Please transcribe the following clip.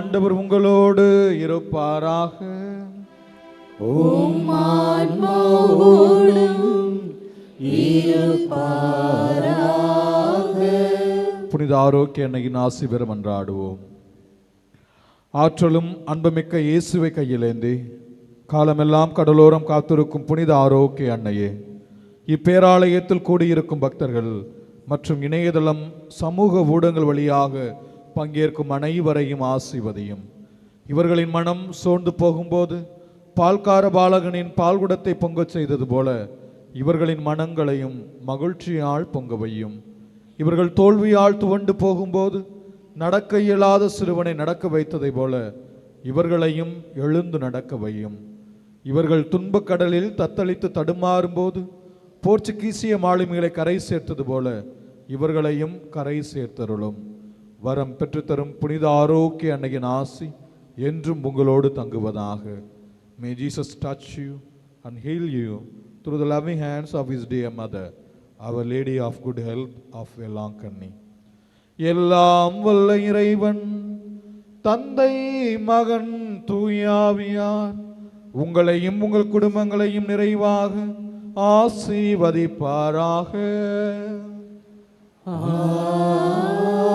ஆண்டவர் உங்களோடு இருப்பாராக. உம் ஆன்மாவோடும் இருப்பாராக. புனித ஆரோக்கிய அன்னையின் ஆசி பெற மன்றாடுவோம். ஆற்றலும் அன்புமிக்க இயேசுவை கையிலேந்தி காலமெல்லாம் கடலோரம் காத்திருக்கும் புனித ஆரோக்கிய அன்னையே, இப்பேராலயத்தில் கூடியிருக்கும் பக்தர்கள் மற்றும் இணையதளம் சமூக ஊடகங்கள் வழியாக பங்கேற்கும் அனைவரையும் ஆசிர்வதியும். இவர்களின் மனம் சோர்ந்து போகும்போது பால்கார பாலகனின் பால்குடத்தை பொங்கச் செய்தது போல இவர்களின் மனங்களையும் மகிழ்ச்சியால் பொங்க வையும். இவர்கள் தோல்வியால் துவண்டு போகும்போது நடக்க இயலாத சிறுவனை நடக்க வைத்ததை போல இவர்களையும் எழுந்து நடக்க வையும். இவர்கள் துன்பக் கடலில் தத்தளித்து தடுமாறும்போது போர்ச்சுகீசிய மாலுமிகளை கரை சேர்த்தது போல இவர்களையும் கரை சேர்த்தருளும். வரம் பெற்றுத்தரும் புனித ஆரோக்கிய அன்னையின் ஆசி என்றும் உங்களோடு தங்குவதாக. May Jesus touch you and heal you through the loving hands of his dear mother, Our Lady of Good Health of Velankanni. எல்லாம் வல்ல இறைவன் தந்தை மகன் தூயாவியார் உங்களையும் உங்கள் குடும்பங்களையும் நிறைவாக ஆசீர்வதிப்பாராக. ஆமென்.